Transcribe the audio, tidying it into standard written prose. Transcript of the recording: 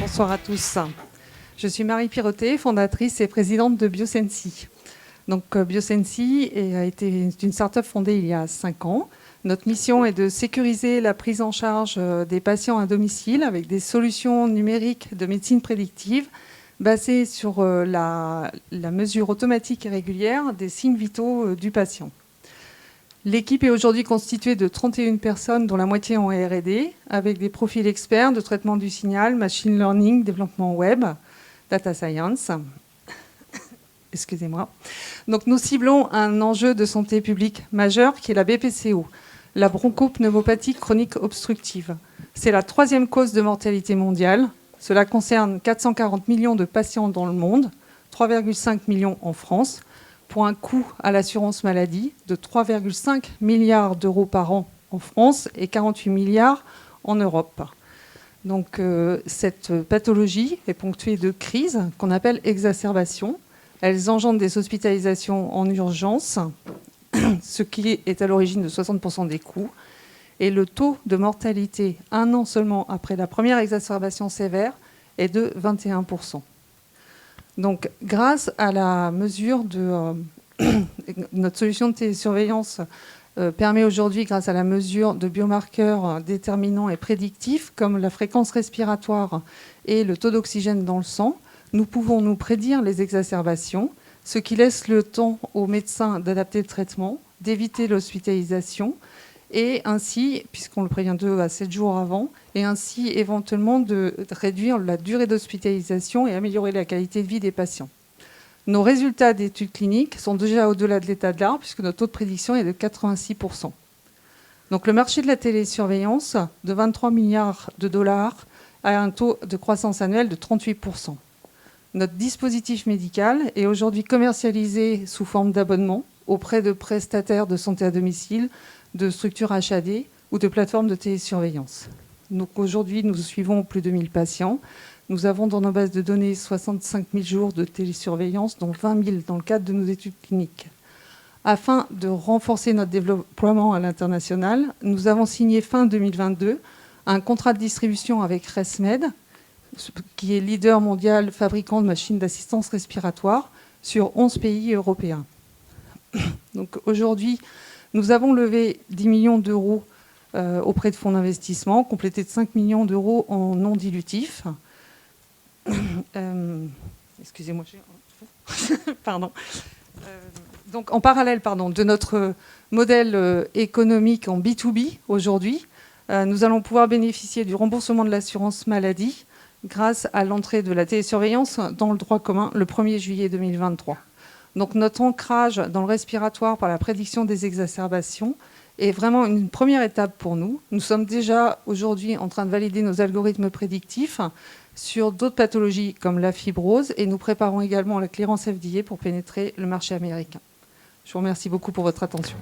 Bonsoir à tous. Je suis Marie Pirotet, fondatrice et présidente de Biosensi. Donc, Biosensi a été une start-up fondée il y a 5 ans. Notre mission est de sécuriser la prise en charge des patients à domicile avec des solutions numériques de médecine prédictive basées sur la mesure automatique et régulière des signes vitaux du patient. L'équipe est aujourd'hui constituée de 31 personnes, dont la moitié en R&D, avec des profils experts de traitement du signal, machine learning, développement web, data science. Excusez-moi. Donc nous ciblons un enjeu de santé publique majeur qui est la BPCO, la bronchopneumopathie chronique obstructive. C'est la 3e cause de mortalité mondiale. Cela concerne 440 millions de patients dans le monde, 3,5 millions en France, pour un coût à l'assurance maladie de 3,5 milliards d'euros par an en France et 48 milliards en Europe. Donc cette pathologie est ponctuée de crises qu'on appelle exacerbations. Elles engendrent des hospitalisations en urgence, ce qui est à l'origine de 60% des coûts. Et le taux de mortalité, 1 an seulement après la première exacerbation sévère, est de 21%. Donc, grâce à la mesure de... notre solution de télésurveillance permet aujourd'hui, grâce à la mesure de biomarqueurs déterminants et prédictifs, comme la fréquence respiratoire et le taux d'oxygène dans le sang, nous pouvons nous prédire les exacerbations, ce qui laisse le temps aux médecins d'adapter le traitement, d'éviter l'hospitalisation, et ainsi, puisqu'on le prévient 2 à 7 jours avant, et ainsi éventuellement de réduire la durée d'hospitalisation et améliorer la qualité de vie des patients. Nos résultats d'études cliniques sont déjà au-delà de l'état de l'art, puisque notre taux de prédiction est de 86%. Donc le marché de la télésurveillance, de 23 milliards de dollars, a un taux de croissance annuelle de 38%. Notre dispositif médical est aujourd'hui commercialisé sous forme d'abonnement auprès de prestataires de santé à domicile, de structures HAD ou de plateformes de télésurveillance. Donc aujourd'hui, nous suivons plus de 1000 patients. Nous avons dans nos bases de données 65 000 jours de télésurveillance, dont 20 000 dans le cadre de nos études cliniques. Afin de renforcer notre déploiement à l'international, nous avons signé fin 2022 un contrat de distribution avec ResMed, qui est leader mondial fabricant de machines d'assistance respiratoire sur 11 pays européens. Donc aujourd'hui, nous avons levé 10 millions d'euros auprès de fonds d'investissement, complétés de 5 millions d'euros en non dilutif. Excusez-moi. Pardon. Donc en parallèle de notre modèle économique en B2B aujourd'hui, nous allons pouvoir bénéficier du remboursement de l'assurance maladie grâce à l'entrée de la télésurveillance dans le droit commun le 1er juillet 2023. Donc notre ancrage dans le respiratoire par la prédiction des exacerbations est vraiment une première étape pour nous. Nous sommes déjà aujourd'hui en train de valider nos algorithmes prédictifs sur d'autres pathologies comme la fibrose et nous préparons également la clearance FDA pour pénétrer le marché américain. Je vous remercie beaucoup pour votre attention.